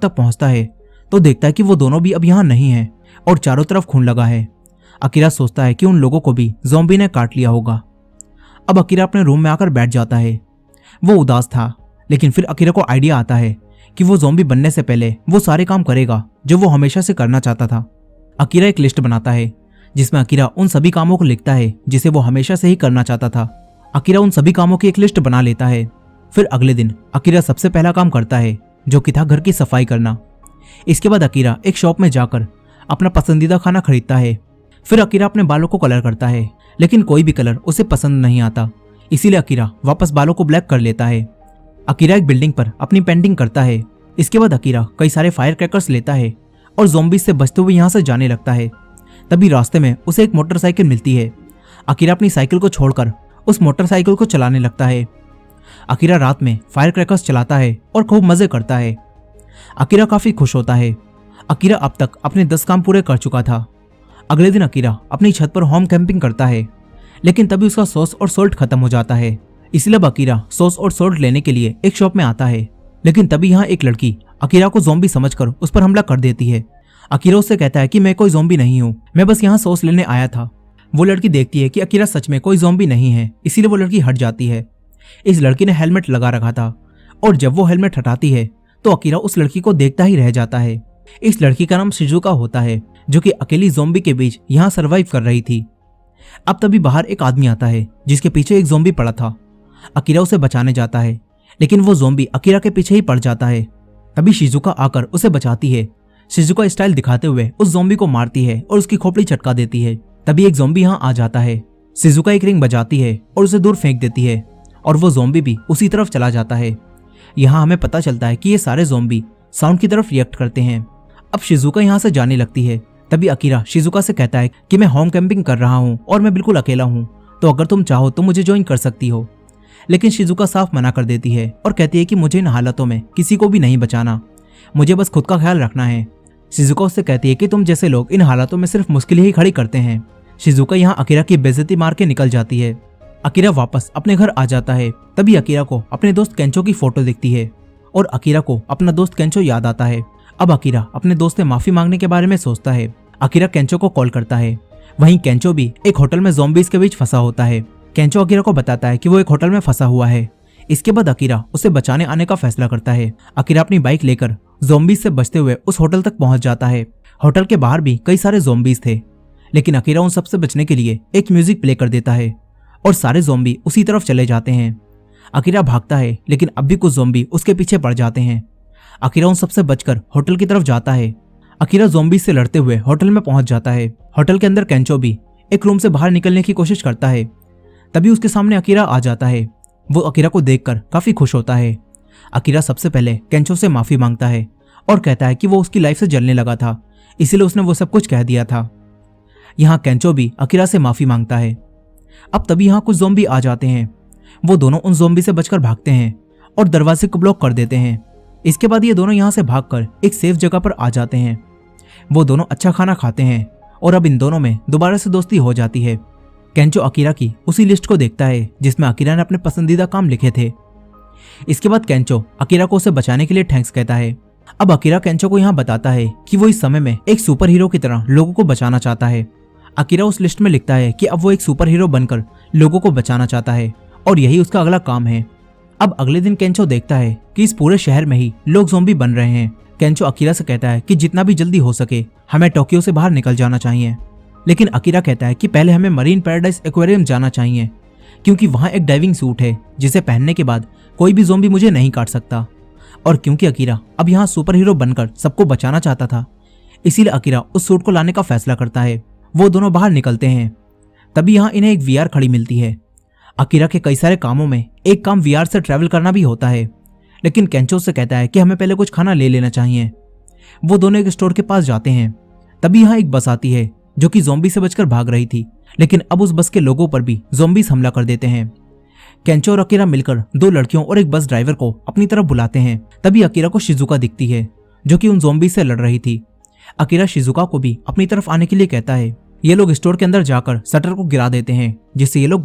तक पहुंचता है तो देखता है कि वो दोनों भी अब यहाँ नहीं है और चारों तरफ खून लगा है। अकीरा सोचता है कि उन लोगों को भी ज़ॉम्बी ने काट लिया होगा। अब अकीरा अपने रूम में आकर बैठ जाता है। वो उदास था, लेकिन फिर अकीरा को आइडिया आता है कि वो ज़ॉम्बी बनने से पहले वो सारे काम करेगा जो वो हमेशा से करना चाहता था। अकीरा एक लिस्ट बनाता है जिसमें अकीरा उन सभी कामों को लिखता है जिसे वो हमेशा से ही करना चाहता था। अकीरा उन सभी कामों की एक लिस्ट बना लेता है। फिर अगले दिन अकीरा सबसे पहला काम करता है जो कि था घर की सफाई करना। इसके बाद अकीरा एक शॉप में जाकर अपना पसंदीदा खाना खरीदता है। फिर अकीरा अपने बालों को कलर करता है, लेकिन कोई भी कलर उसे पसंद नहीं आता, इसीलिए अकीरा वापस बालों को ब्लैक कर लेता है। अकीरा एक बिल्डिंग पर अपनी पेंटिंग करता है। इसके बाद अकीरा कई सारे फायर क्रैकर्स लेता है और ज़ॉम्बीज से बचते हुए यहाँ से जाने लगता है। तभी रास्ते में उसे एक मोटरसाइकिल मिलती है। अकीरा अपनी साइकिल को छोड़कर उस मोटरसाइकिल को चलाने लगता है। अकीरा रात में फायर क्रैकर्स चलाता है और खूब मजे करता है। अकीरा काफी खुश होता है। अकीरा अब तक अपने 10 काम पूरे कर चुका था। अगले दिन अकीरा अपनी छत पर होम कैंपिंग करता है, लेकिन तभी उसका सॉस और सॉल्ट खत्म हो जाता है। इसलिए अब अकीरा सॉस और सॉल्ट लेने के लिए एक शॉप में आता है, लेकिन तभी यहाँ एक लड़की अकीरा को ज़ॉम्बी समझकर उस पर हमला कर देती है। अकीरा उससे कहता है कि मैं कोई ज़ॉम्बी नहीं हूँ, मैं बस यहाँ सॉस लेने आया था। वो लड़की देखती है कि अकीरा सच में कोई ज़ॉम्बी नहीं है, इसीलिए वो लड़की हट जाती है। इस लड़की ने हेलमेट लगा रखा था और जब वो हेलमेट हटाती है तो अकीरा उस लड़की को देखता ही रह जाता है। इस लड़की का नाम शिजुका होता है, जो कि अकेली ज़ॉम्बी के बीच यहाँ सरवाइव कर रही थी। अब तभी बाहर एक आदमी आता है जिसके पीछे एक ज़ॉम्बी पड़ा था। अकीरा उसे बचाने जाता है, लेकिन वो ज़ॉम्बी अकीरा के पीछे ही पड़ जाता है। तभी शिजुका आकर उसे बचाती है। शिजुका स्टाइल दिखाते हुए उस ज़ॉम्बी को मारती है और उसकी खोपड़ी चटका देती है। तभी एक ज़ॉम्बी यहाँ आ जाता है। शिजुका एक रिंग बजाती है और उसे दूर फेंक देती है और वो ज़ॉम्बी भी उसी तरफ चला जाता है। यहाँ हमें पता चलता है कि ये सारे ज़ॉम्बी साउंड की तरफ रिएक्ट करते हैं। अब शिजुका यहाँ से जाने लगती है। तभी अकीरा शिजुका से कहता है कि मैं होम कैंपिंग कर रहा हूँ और मैं बिल्कुल अकेला हूँ, तो अगर तुम चाहो तो मुझे ज्वाइन कर सकती हो। लेकिन शिजुका साफ मना कर देती है और कहती है कि मुझे इन हालातों में किसी को भी नहीं बचाना, मुझे बस खुद का ख्याल रखना है। शिजुका उससे कहती है कि तुम जैसे लोग इन हालातों में सिर्फ मुश्किल ही खड़ी करते हैं। शिजुका यहाँ अकीरा की बेइज्जती मार के निकल जाती है। अकीरा वापस अपने घर आ जाता है। तभी अकीरा को अपने दोस्त केंचो की फोटो दिखती है और अकीरा को अपना दोस्त केंचो याद आता है। अब अकीरा अपने दोस्त से माफी मांगने के बारे में सोचता है। अकीरा केंचो को कॉल करता है। वहीं केंचो भी एक होटल में ज़ॉम्बीज के बीच फंसा होता है। केंचो अकीरा को बताता है कि वो एक होटल में फंसा हुआ है। इसके बाद अकीरा उसे बचाने आने का फैसला करता है। अकीरा अपनी बाइक लेकर ज़ॉम्बीज से बचते हुए उस होटल तक पहुंच जाता है। होटल के बाहर भी कई सारे ज़ॉम्बीज थे, लेकिन अकीरा उन सबसे बचने के लिए एक म्यूजिक प्ले कर देता है और सारे ज़ॉम्बी उसी तरफ चले जाते हैं। अकीरा भागता है, लेकिन अब भी कुछ ज़ॉम्बी उसके पीछे पड़ जाते हैं। अकीरा उन सबसे बचकर होटल की तरफ जाता है। अकीरा ज़ॉम्बी से लड़ते हुए होटल में पहुंच जाता है। होटल के अंदर केंचो भी एक रूम से बाहर निकलने की कोशिश करता है। तभी उसके सामने अकीरा आ जाता है। वो अकीरा को देखकर काफी खुश होता है। अकीरा सबसे पहले केंचो से माफी मांगता है और कहता है कि वो उसकी लाइफ से जलने लगा था, इसीलिए उसने वो सब कुछ कह दिया था। यहाँ केंचो भी अकीरा से माफी मांगता है। अब तभी यहाँ कुछ ज़ॉम्बी आ जाते हैं। वो दोनों उन ज़ॉम्बी से बचकर भागते हैं और दरवाजे को ब्लॉक कर देते हैं। इसके बाद ये दोनों यहाँ से भागकर एक सेफ जगह पर आ जाते हैं। वो दोनों अच्छा खाना खाते हैं और अब इन दोनों में दोबारा से दोस्ती हो जाती है। केंचो अकीरा की उसी लिस्ट को देखता है जिसमें अकीरा ने अपने पसंदीदा काम लिखे थे। इसके बाद केंचो अकीरा को उसे बचाने के लिए थैंक्स कहता है। अब अकीरा केंचो को यहाँ बताता है कि वो इस समय में एक सुपर हीरो की तरह लोगों को बचाना चाहता है। अकीरा उस लिस्ट में लिखता है कि अब वो एक सुपर हीरो बनकर लोगों को बचाना चाहता है और यही उसका अगला काम है। अब अगले दिन केंचो देखता है कि इस पूरे शहर में ही लोग ज़ॉम्बी बन रहे हैं। केंचो अकीरा से कहता है कि जितना भी जल्दी हो सके हमें टोक्यो से बाहर निकल जाना चाहिए, लेकिन अकीरा कहता है कि पहले हमें मरीन पैराडाइज एक्वेरियम जाना चाहिए, क्योंकि वहाँ एक डाइविंग सूट है जिसे पहनने के बाद कोई भी ज़ॉम्बी मुझे नहीं काट सकता। और क्योंकि अकीरा अब यहाँ सुपर हीरो बनकर सबको बचाना चाहता था, इसीलिए अकीरा उस सूट को लाने का फैसला करता है। वो दोनों बाहर निकलते हैं। तभी यहाँ इन्हें एक वीआर खड़ी मिलती है। अकीरा के कई सारे कामों में एक काम वीआर से ट्रैवल करना भी होता है, लेकिन केंचो से कहता है कि हमें पहले कुछ खाना ले लेना चाहिए। वो दोनों एक स्टोर के पास जाते हैं। तभी यहाँ एक बस आती है जो कि ज़ॉम्बी से बचकर भाग रही थी, लेकिन अब उस बस के लोगों पर भी ज़ॉम्बीज हमला कर देते हैं। केंचो और अकीरा मिलकर दो लड़कियों और एक बस ड्राइवर को अपनी तरफ बुलाते हैं। तभी अकीरा को शिजुका दिखती है जो कि उन ज़ॉम्बी से लड़ रही थी। अकीरा शिजुका को भी अपनी तरफ आने के लिए कहता है। ये लोग स्टोर के अंदर जाकर शटर को गिरा देते हैं जिससे ये लोग बच